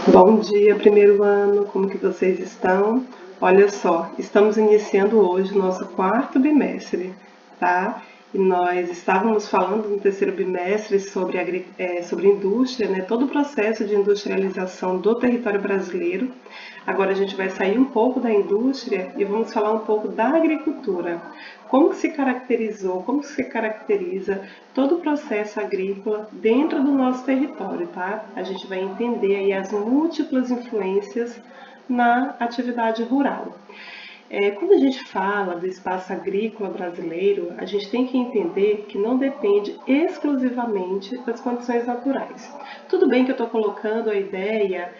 Bom dia, primeiro ano, como que vocês estão? Olha só, estamos iniciando hoje o nosso quarto bimestre, tá? E nós estávamos falando no terceiro bimestre sobre indústria, né? Todo o processo de industrialização do território brasileiro. Agora a gente vai sair um pouco da indústria e vamos falar um pouco da agricultura. Como que se caracterizou, como que se caracteriza todo o processo agrícola dentro do nosso território, tá? A gente vai entender aí as múltiplas influências na atividade rural. Quando a gente fala do espaço agrícola brasileiro, a gente tem que entender que não depende exclusivamente das condições naturais. Tudo bem que eu estou colocando a ideia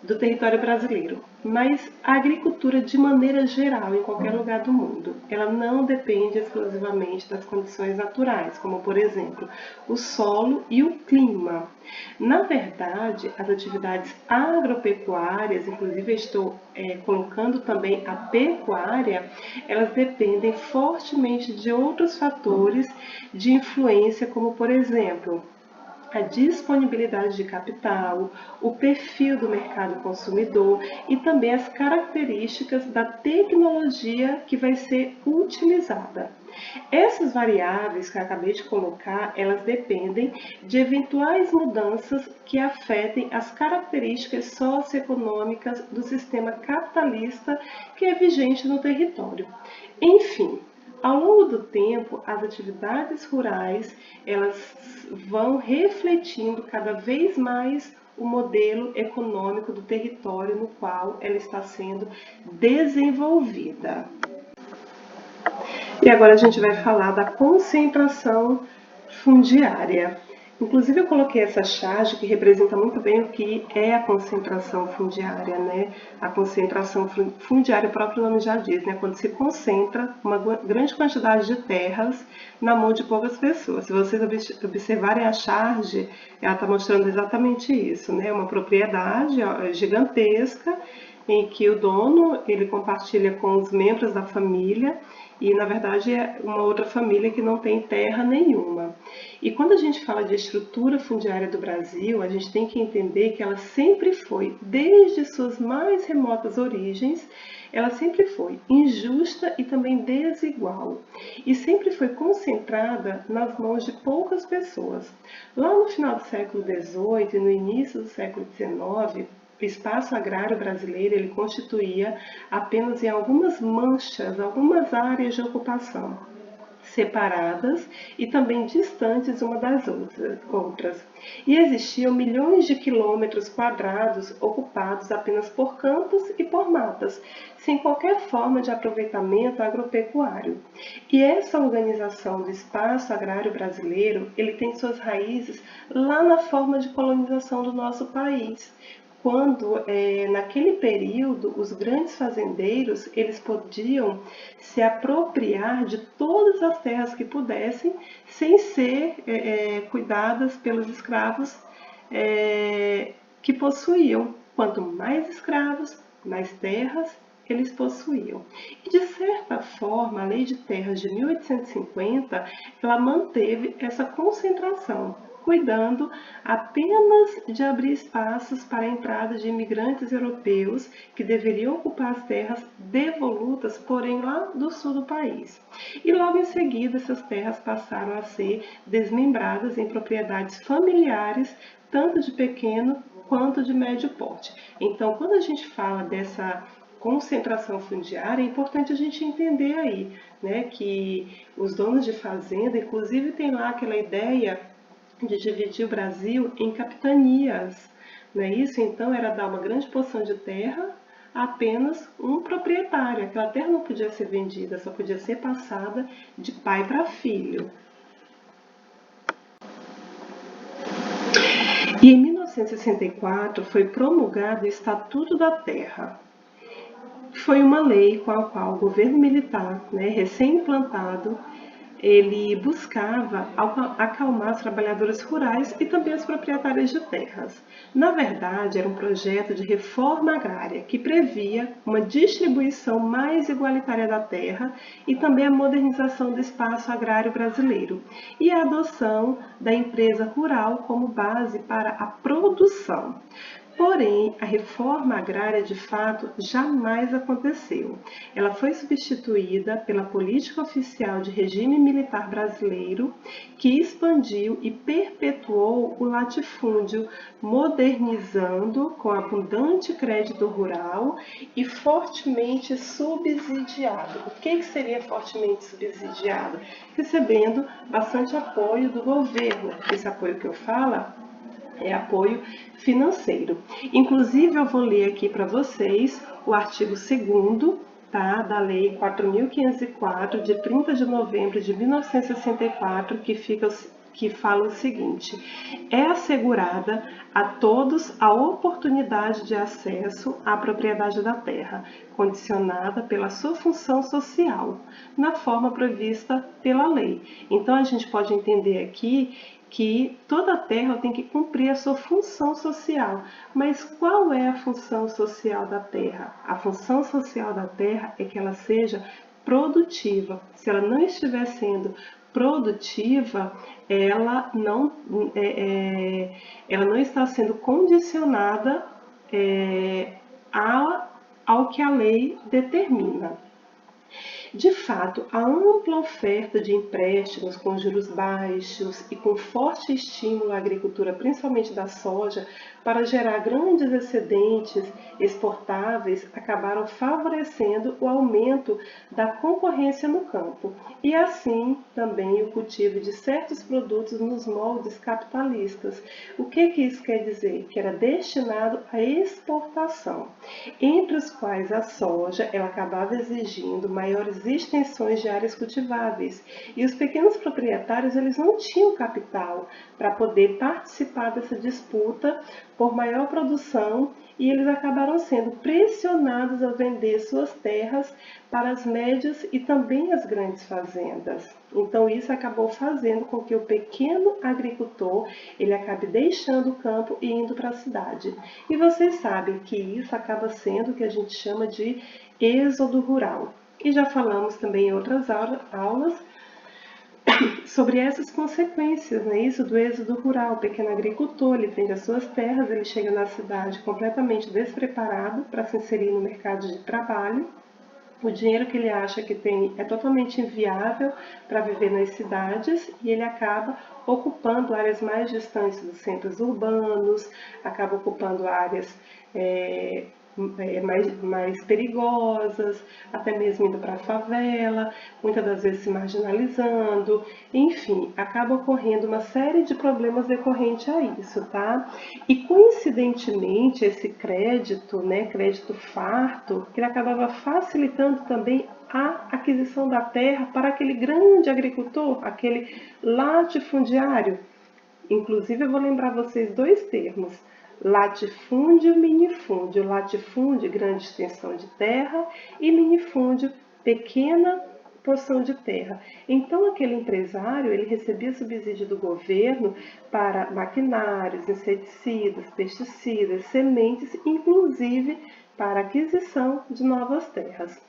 do território brasileiro, mas a agricultura de maneira geral, em qualquer lugar do mundo, ela não depende exclusivamente das condições naturais, como por exemplo, o solo e o clima. Na verdade, as atividades agropecuárias, inclusive estou colocando também a pecuária, elas dependem fortemente de outros fatores de influência, como por exemplo, a disponibilidade de capital, o perfil do mercado consumidor e também as características da tecnologia que vai ser utilizada. Essas variáveis que eu acabei de colocar, elas dependem de eventuais mudanças que afetem as características socioeconômicas do sistema capitalista que é vigente no território. Enfim, ao longo do tempo, as atividades rurais elas vão refletindo cada vez mais o modelo econômico do território no qual ela está sendo desenvolvida. E agora a gente vai falar da concentração fundiária. Inclusive eu coloquei essa charge que representa muito bem o que é a concentração fundiária, né? A concentração fundiária, o próprio nome já diz, né? Quando se concentra uma grande quantidade de terras na mão de poucas pessoas. Se vocês observarem a charge, ela está mostrando exatamente isso, né? Uma propriedade gigantesca em que o dono ele compartilha com os membros da família e na verdade é uma outra família que não tem terra nenhuma. E quando a gente fala de estrutura fundiária do Brasil, a gente tem que entender que ela sempre foi, desde suas mais remotas origens, ela sempre foi injusta e também desigual. E sempre foi concentrada nas mãos de poucas pessoas. Lá no final do século XVIII e no início do século XIX, o espaço agrário brasileiro ele constituía apenas em algumas manchas, algumas áreas de ocupação, separadas e também distantes uma das outras. E existiam milhões de quilômetros quadrados ocupados apenas por campos e por matas, sem qualquer forma de aproveitamento agropecuário. E essa organização do espaço agrário brasileiro, ele tem suas raízes lá na forma de colonização do nosso país, quando naquele período os grandes fazendeiros eles podiam se apropriar de todas as terras que pudessem sem ser cuidadas pelos escravos que possuíam. Quanto mais escravos, mais terras eles possuíam. E de certa forma, a Lei de Terras de 1850, ela manteve essa concentração, cuidando apenas de abrir espaços para a entrada de imigrantes europeus que deveriam ocupar as terras devolutas, porém lá do sul do país. E logo em seguida essas terras passaram a ser desmembradas em propriedades familiares, tanto de pequeno quanto de médio porte. Então, quando a gente fala dessa concentração fundiária, é importante a gente entender aí, né, que os donos de fazenda, inclusive tem lá aquela ideia de dividir o Brasil em capitanias, não é isso? Então era dar uma grande porção de terra a apenas um proprietário. Aquela terra não podia ser vendida, só podia ser passada de pai para filho. E em 1964 foi promulgado o Estatuto da Terra. Foi uma lei com a qual o governo militar, recém-implantado, ele buscava acalmar os trabalhadores rurais e também os proprietários de terras. Na verdade, era um projeto de reforma agrária que previa uma distribuição mais igualitária da terra e também a modernização do espaço agrário brasileiro e a adoção da empresa rural como base para a produção. Porém, a reforma agrária de fato jamais aconteceu. Ela foi substituída pela política oficial de regime militar brasileiro, que expandiu e perpetuou o latifúndio, modernizando com abundante crédito rural e fortemente subsidiado. O que seria fortemente subsidiado? Recebendo bastante apoio do governo. Esse apoio que eu falo é apoio financeiro. Inclusive, eu vou ler aqui para vocês o artigo 2º, tá, da Lei 4.504, de 30 de novembro de 1964, que fala o seguinte: é assegurada a todos a oportunidade de acesso à propriedade da terra, condicionada pela sua função social, na forma prevista pela lei. Então, a gente pode entender aqui que toda a terra tem que cumprir a sua função social. Mas qual é a função social da terra? A função social da terra é que ela seja produtiva. Se ela não estiver sendo produtiva, ela não está sendo condicionada ao que a lei determina. De fato, a ampla oferta de empréstimos com juros baixos e com forte estímulo à agricultura, principalmente da soja, para gerar grandes excedentes exportáveis, acabaram favorecendo o aumento da concorrência no campo e, assim, também o cultivo de certos produtos nos moldes capitalistas. O que isso quer dizer? Que era destinado à exportação, entre os quais a soja ela acabava exigindo maiores extensões de áreas cultiváveis e os pequenos proprietários eles não tinham capital para poder participar dessa disputa por maior produção e eles acabaram sendo pressionados a vender suas terras para as médias e também as grandes fazendas. Então isso acabou fazendo com que o pequeno agricultor ele acabe deixando o campo e indo para a cidade. E vocês sabem que isso acaba sendo o que a gente chama de êxodo rural. E já falamos também em outras aulas sobre essas consequências, né? Isso do êxodo rural. O pequeno agricultor, ele vende as suas terras, ele chega na cidade completamente despreparado para se inserir no mercado de trabalho. O dinheiro que ele acha que tem é totalmente inviável para viver nas cidades e ele acaba ocupando áreas mais distantes dos centros urbanos, acaba ocupando áreas mais perigosas, até mesmo indo para a favela, muitas das vezes se marginalizando, enfim, acaba ocorrendo uma série de problemas decorrentes a isso, tá? E coincidentemente esse crédito, né, crédito farto, que ele acabava facilitando também a aquisição da terra para aquele grande agricultor, aquele latifundiário. Inclusive eu vou lembrar vocês dois termos: latifúndio e minifúndio. Latifúndio, grande extensão de terra, e minifúndio, pequena porção de terra. Então aquele empresário, ele recebia subsídio do governo para maquinários, inseticidas, pesticidas, sementes, inclusive para aquisição de novas terras.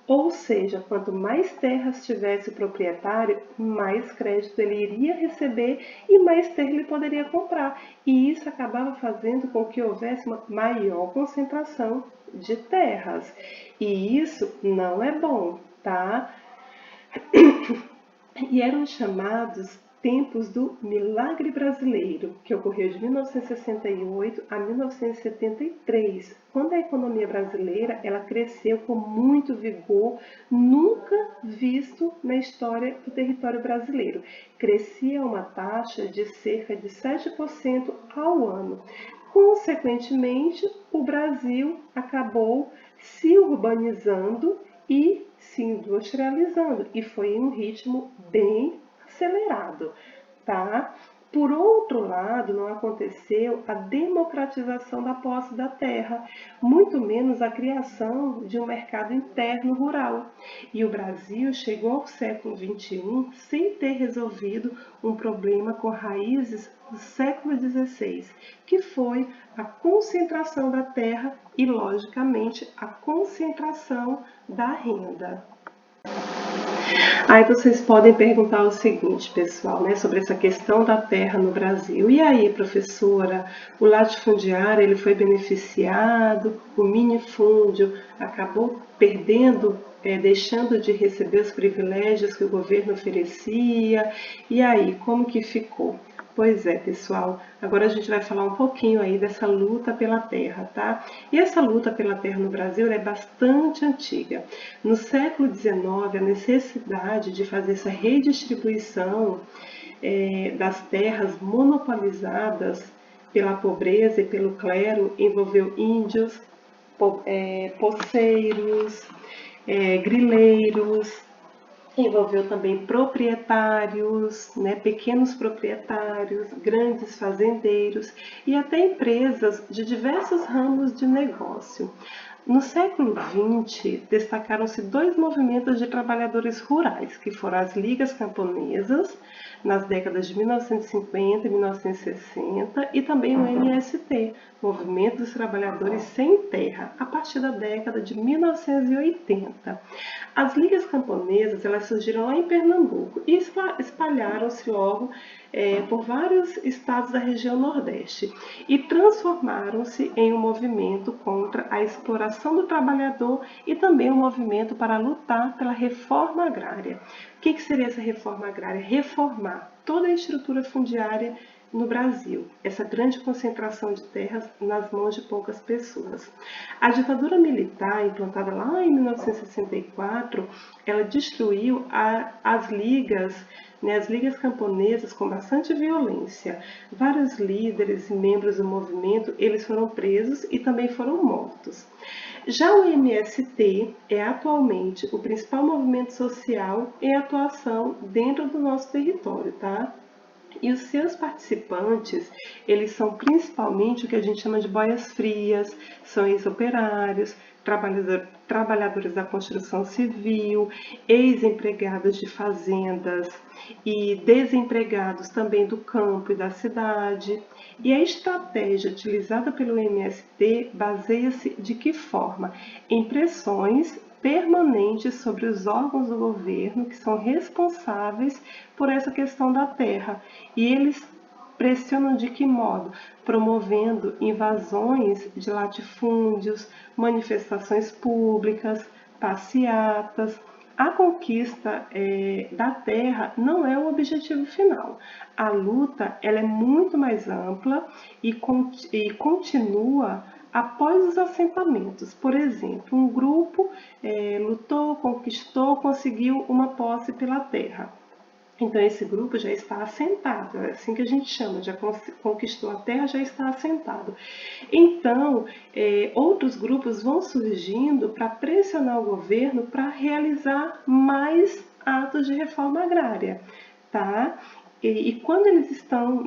Ou seja, quanto mais terras tivesse o proprietário, mais crédito ele iria receber e mais terra ele poderia comprar. E isso acabava fazendo com que houvesse uma maior concentração de terras. E isso não é bom, tá? E eram chamados tempos do milagre brasileiro, que ocorreu de 1968 a 1973, quando a economia brasileira ela cresceu com muito vigor, nunca visto na história do território brasileiro. Crescia a uma taxa de cerca de 7% ao ano. Consequentemente, o Brasil acabou se urbanizando e se industrializando, e foi em um ritmo bem acelerado, tá? Por outro lado, não aconteceu a democratização da posse da terra, muito menos a criação de um mercado interno rural. E o Brasil chegou ao século XXI sem ter resolvido um problema com raízes do século XVI, que foi a concentração da terra e, logicamente, a concentração da renda. Aí vocês podem perguntar o seguinte, pessoal, né, sobre essa questão da terra no Brasil. E aí, professora, o latifundiário ele foi beneficiado, o minifúndio acabou perdendo, deixando de receber os privilégios que o governo oferecia. E aí, como que ficou? Pois é, pessoal, agora a gente vai falar um pouquinho aí dessa luta pela terra, tá? E essa luta pela terra no Brasil é bastante antiga. No século XIX, a necessidade de fazer essa redistribuição das terras monopolizadas pela pobreza e pelo clero envolveu índios, poceiros, grileiros, envolveu também proprietários, né, pequenos proprietários, grandes fazendeiros e até empresas de diversos ramos de negócio. No século XX, destacaram-se dois movimentos de trabalhadores rurais, que foram as Ligas Camponesas, nas décadas de 1950 e 1960, e também o MST, Movimento dos Trabalhadores Sem Terra, a partir da década de 1980. As ligas camponesas elas surgiram lá em Pernambuco e espalharam-se logo por vários estados da região Nordeste e transformaram-se em um movimento contra a exploração do trabalhador e também um movimento para lutar pela reforma agrária. O que seria essa reforma agrária? Reformar toda a estrutura fundiária no Brasil, essa grande concentração de terras nas mãos de poucas pessoas. A ditadura militar, implantada lá em 1964, ela destruiu as ligas camponesas com bastante violência. Vários líderes e membros do movimento, eles foram presos e também foram mortos. Já o MST é atualmente o principal movimento social em atuação dentro do nosso território, tá? E os seus participantes, eles são principalmente o que a gente chama de boias frias, são ex-operários, trabalhadores da construção civil, ex-empregados de fazendas e desempregados também do campo e da cidade. E a estratégia utilizada pelo MST baseia-se de que forma? Em pressões permanentes sobre os órgãos do governo que são responsáveis por essa questão da terra. E eles pressionam de que modo? Promovendo invasões de latifúndios, manifestações públicas, passeatas. A conquista da terra não é o objetivo final. A luta ela é muito mais ampla e continua após os assentamentos. Por exemplo, um grupo lutou, conquistou, conseguiu uma posse pela terra. Então, esse grupo já está assentado, é assim que a gente chama, já conquistou a terra, já está assentado. Então, outros grupos vão surgindo para pressionar o governo para realizar mais atos de reforma agrária, tá? E quando eles estão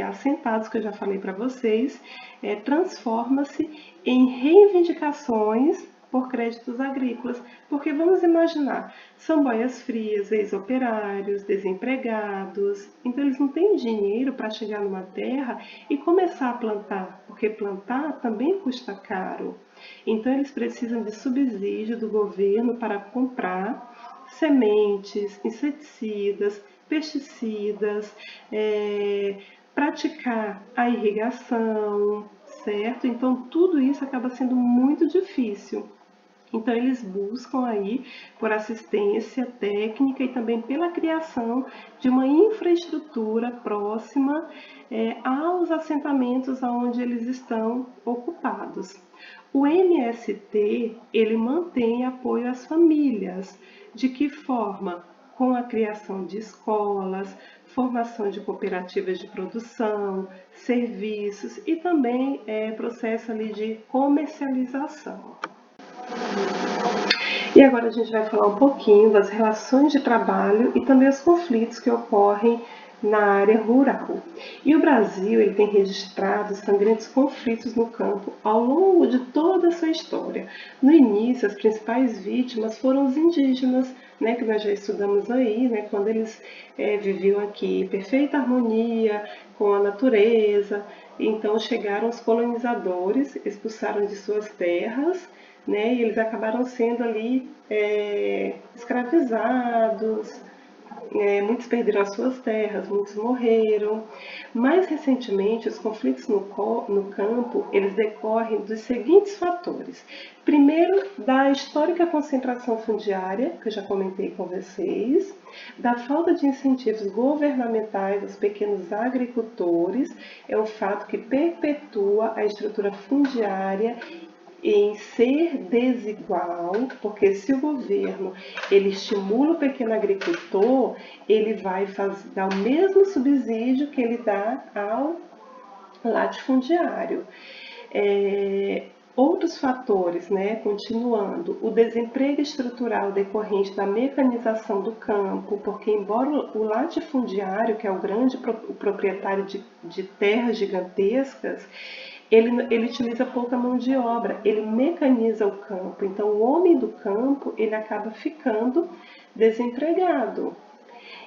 assentados, que eu já falei para vocês, transforma-se em reivindicações por créditos agrícolas, porque vamos imaginar, são boias frias, ex-operários, desempregados, então eles não têm dinheiro para chegar numa terra e começar a plantar, porque plantar também custa caro. Então eles precisam de subsídio do governo para comprar sementes, inseticidas, pesticidas, praticar a irrigação, certo? Então tudo isso acaba sendo muito difícil. Então eles buscam aí por assistência técnica e também pela criação de uma infraestrutura próxima aos assentamentos onde eles estão ocupados. O MST ele mantém apoio às famílias. De que forma? Com a criação de escolas, formação de cooperativas de produção, serviços e também processo ali de comercialização. E agora a gente vai falar um pouquinho das relações de trabalho e também os conflitos que ocorrem na área rural. E o Brasil ele tem registrado sangrentos conflitos no campo ao longo de toda a sua história. No início, as principais vítimas foram os indígenas, né, que nós já estudamos aí, né, quando eles viviam aqui em perfeita harmonia com a natureza. Então chegaram os colonizadores, expulsaram de suas terras, né, e eles acabaram sendo ali escravizados. Muitos perderam as suas terras, muitos morreram. Mais recentemente, os conflitos no campo, eles decorrem dos seguintes fatores. Primeiro, da histórica concentração fundiária, que eu já comentei com vocês, da falta de incentivos governamentais aos pequenos agricultores, é um fato que perpetua a estrutura fundiária em ser desigual, porque se o governo ele estimula o pequeno agricultor, ele vai dar o mesmo subsídio que ele dá ao latifundiário. Outros fatores, né, continuando, o desemprego estrutural decorrente da mecanização do campo, porque embora o latifundiário, que é o grande proprietário de terras gigantescas, ele utiliza pouca mão de obra, ele mecaniza o campo. Então, o homem do campo, ele acaba ficando desempregado.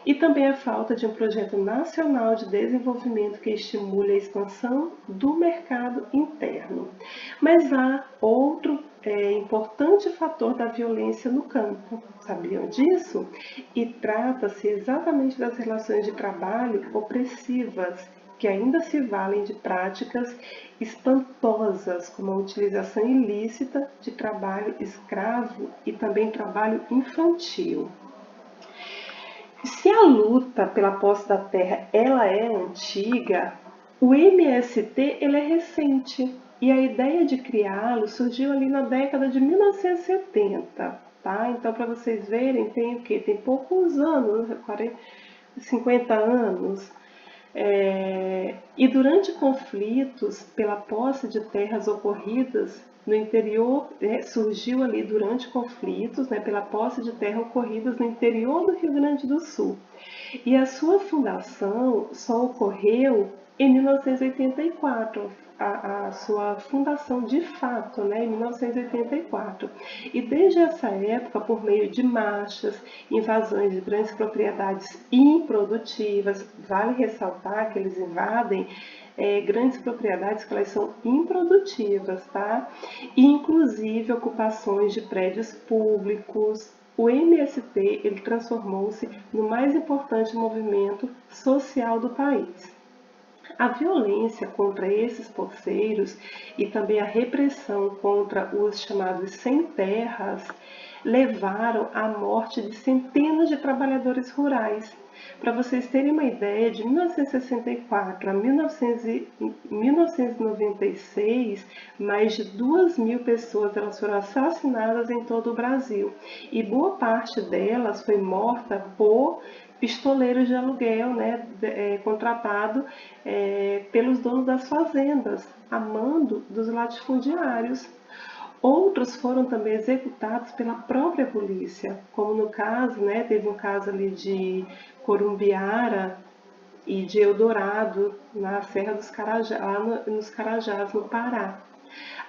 E também a falta de um projeto nacional de desenvolvimento que estimule a expansão do mercado interno. Mas há outro importante fator da violência no campo. Sabiam disso? E trata-se exatamente das relações de trabalho opressivas, que ainda se valem de práticas espantosas, como a utilização ilícita de trabalho escravo e também trabalho infantil. Se a luta pela posse da terra ela é antiga, o MST ele é recente e a ideia de criá-lo surgiu ali na década de 1970, tá? Então, para vocês verem, tem o quê? Tem poucos anos, 40, 50 anos. E durante conflitos pela posse de terras ocorridas no interior, surgiu ali durante conflitos, pela posse de terra ocorridas no interior do Rio Grande do Sul. E a sua fundação só ocorreu em 1984, a sua fundação de fato, em 1984. E desde essa época, por meio de marchas, invasões de grandes propriedades improdutivas, vale ressaltar que eles invadem grandes propriedades que elas são improdutivas, tá? E inclusive ocupações de prédios públicos. O MST ele transformou-se no mais importante movimento social do país. A violência contra esses poceiros e também a repressão contra os chamados sem terras levaram à morte de centenas de trabalhadores rurais. Para vocês terem uma ideia, de 1964 a 1996, mais de 2.000 pessoas elas foram assassinadas em todo o Brasil. E boa parte delas foi morta por pistoleiros de aluguel, contratado pelos donos das fazendas, a mando dos latifundiários. Outros foram também executados pela própria polícia, como no caso, teve um caso ali de Corumbiara e de Eldorado, na Serra dos Carajás, lá nos Carajás, no Pará.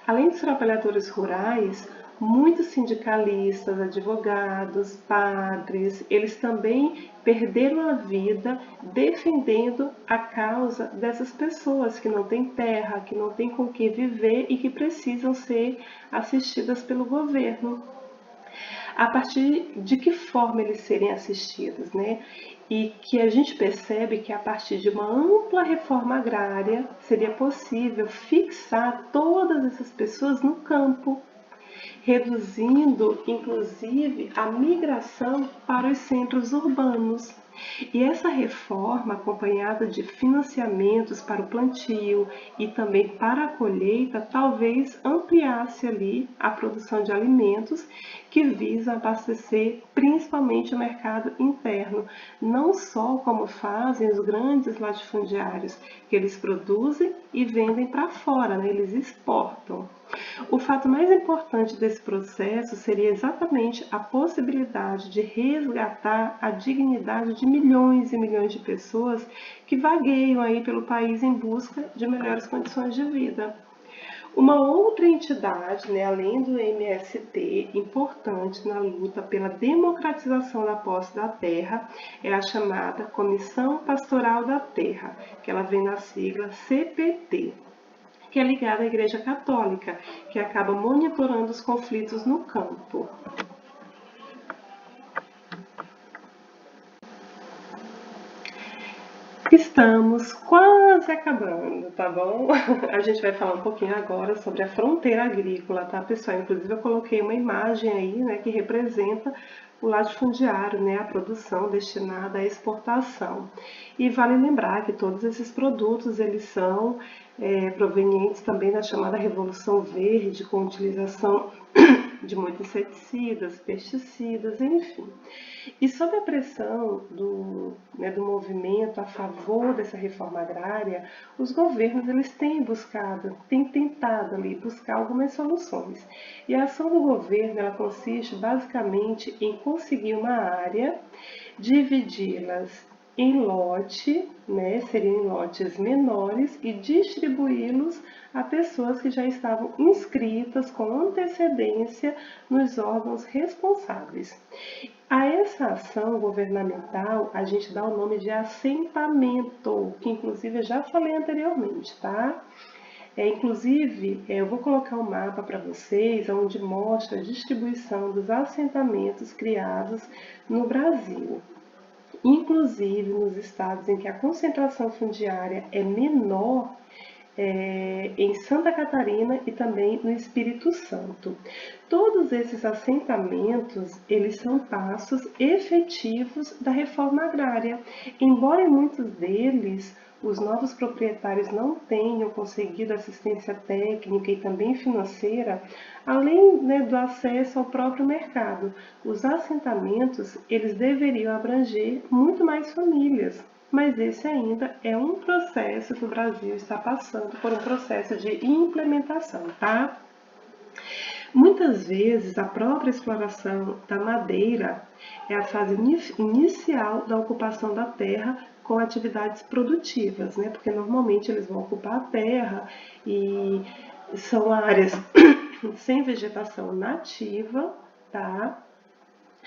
Além dos trabalhadores rurais, muitos sindicalistas, advogados, padres, eles também perderam a vida defendendo a causa dessas pessoas que não têm terra, que não têm com que viver e que precisam ser assistidas pelo governo. A partir de que forma eles serem assistidos, E que a gente percebe que a partir de uma ampla reforma agrária seria possível fixar todas essas pessoas no campo, reduzindo inclusive a migração para os centros urbanos. E essa reforma, acompanhada de financiamentos para o plantio e também para a colheita, talvez ampliasse ali a produção de alimentos que visam abastecer principalmente o mercado interno, não só como fazem os grandes latifundiários, que eles produzem e vendem para fora, eles exportam. O fato mais importante desse processo seria exatamente a possibilidade de resgatar a dignidade de milhões e milhões de pessoas que vagueiam aí pelo país em busca de melhores condições de vida. Uma outra entidade, né, além do MST, importante na luta pela democratização da posse da terra, é a chamada Comissão Pastoral da Terra, que ela vem na sigla CPT, que é ligada à Igreja Católica, que acaba monitorando os conflitos no campo. Estamos quase acabando, tá bom? A gente vai falar um pouquinho agora sobre a fronteira agrícola, tá, pessoal? Inclusive eu coloquei uma imagem aí, né, que representa o latifundiário, né, a produção destinada à exportação. E vale lembrar que todos esses produtos, eles são provenientes também da chamada Revolução Verde, com utilização de muitos inseticidas, pesticidas, enfim. E sob a pressão do movimento a favor dessa reforma agrária, os governos eles têm tentado ali buscar algumas soluções. E a ação do governo ela consiste basicamente em conseguir uma área, dividi-las em lote, né, seriam em lotes menores e distribuí-los a pessoas que já estavam inscritas com antecedência nos órgãos responsáveis. A essa ação governamental a gente dá o nome de assentamento, que inclusive eu já falei anteriormente, tá? Inclusive, eu vou colocar um mapa para vocês, onde mostra a distribuição dos assentamentos criados no Brasil. Inclusive nos estados em que a concentração fundiária é menor, em Santa Catarina e também no Espírito Santo. Todos esses assentamentos, eles são passos efetivos da reforma agrária, embora em muitos deles os novos proprietários não tenham conseguido assistência técnica e também financeira, além, né, do acesso ao próprio mercado. Os assentamentos, eles deveriam abranger muito mais famílias, mas esse ainda é um processo que o Brasil está passando por um processo de implementação, tá? Muitas vezes a própria exploração da madeira é a fase inicial da ocupação da terra com atividades produtivas, né? Porque normalmente eles vão ocupar a terra e são áreas sem vegetação nativa, tá?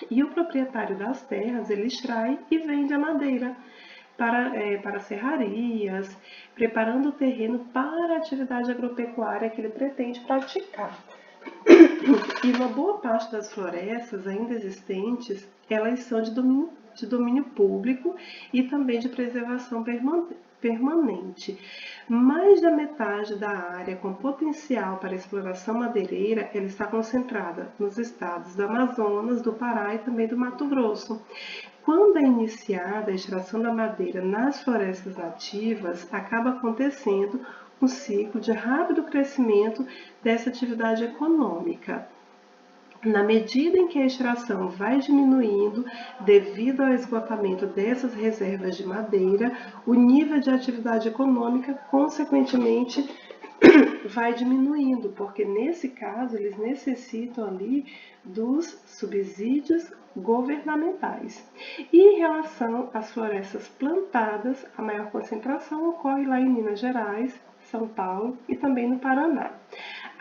E o proprietário das terras, ele extrai e vende a madeira para serrarias, preparando o terreno para a atividade agropecuária que ele pretende praticar. E uma boa parte das florestas ainda existentes, elas são de domínio público e também de preservação permanente. Mais da metade da área com potencial para exploração madeireira, ela está concentrada nos estados do Amazonas, do Pará e também do Mato Grosso. Quando é iniciada a extração da madeira nas florestas nativas, acaba acontecendo um ciclo de rápido crescimento dessa atividade econômica. Na medida em que a extração vai diminuindo devido ao esgotamento dessas reservas de madeira, o nível de atividade econômica, consequentemente, vai diminuindo, porque nesse caso eles necessitam ali dos subsídios governamentais. E em relação às florestas plantadas, a maior concentração ocorre lá em Minas Gerais, São Paulo e também no Paraná.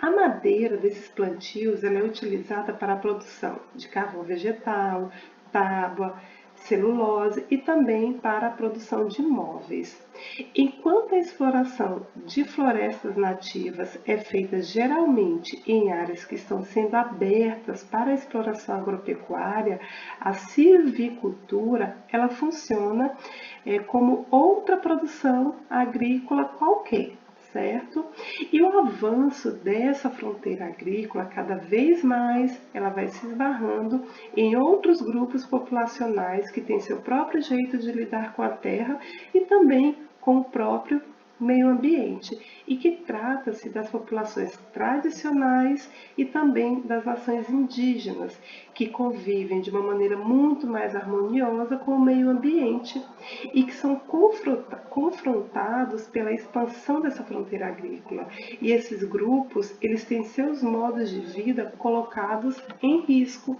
A madeira desses plantios ela é utilizada para a produção de carvão vegetal, tábua, celulose e também para a produção de móveis. Enquanto a exploração de florestas nativas é feita geralmente em áreas que estão sendo abertas para a exploração agropecuária, a silvicultura ela funciona como outra produção agrícola qualquer. Certo? E o avanço dessa fronteira agrícola, cada vez mais, ela vai se esbarrando em outros grupos populacionais que têm seu próprio jeito de lidar com a terra e também com o próprio meio ambiente, e que trata-se das populações tradicionais e também das nações indígenas, que convivem de uma maneira muito mais harmoniosa com o meio ambiente e que são confrontados pela expansão dessa fronteira agrícola. E esses grupos, eles têm seus modos de vida colocados em risco.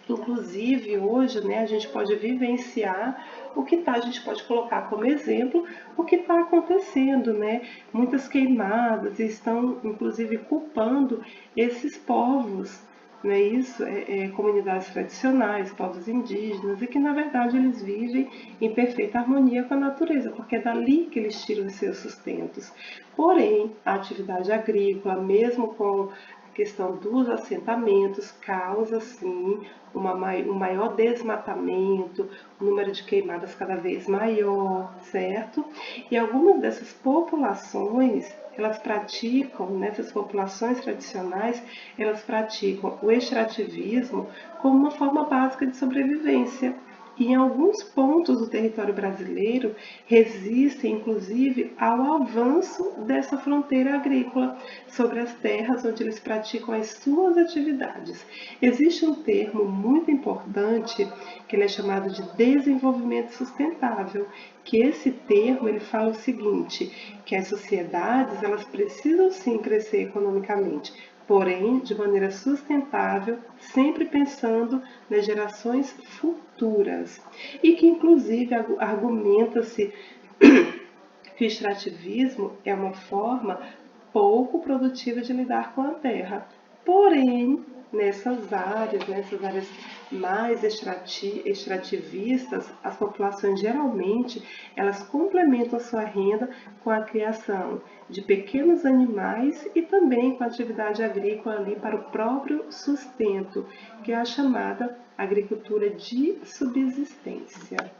Inclusive, hoje, né, a gente pode vivenciar a gente pode colocar como exemplo o que está acontecendo, né? Muitas queimadas estão, inclusive, culpando esses povos, né? Isso comunidades tradicionais, povos indígenas, e que na verdade eles vivem em perfeita harmonia com a natureza, porque é dali que eles tiram os seus sustentos. Porém, a atividade agrícola, mesmo com a questão dos assentamentos, causa sim um maior desmatamento, um número de queimadas cada vez maior, certo? E algumas dessas populações, elas praticam, nessas populações tradicionais, elas praticam o extrativismo como uma forma básica de sobrevivência. E em alguns pontos do território brasileiro resistem, inclusive, ao avanço dessa fronteira agrícola sobre as terras onde eles praticam as suas atividades. Existe um termo muito importante que ele é chamado de desenvolvimento sustentável, que esse termo ele fala o seguinte, que as sociedades elas precisam sim crescer economicamente, porém de maneira sustentável, sempre pensando nas gerações futuras. E que inclusive argumenta-se que o extrativismo é uma forma pouco produtiva de lidar com a terra. Porém, nessas áreas mais extrativistas, as populações geralmente elas complementam a sua renda com a criação de pequenos animais e também com a atividade agrícola ali para o próprio sustento, que é a chamada agricultura de subsistência.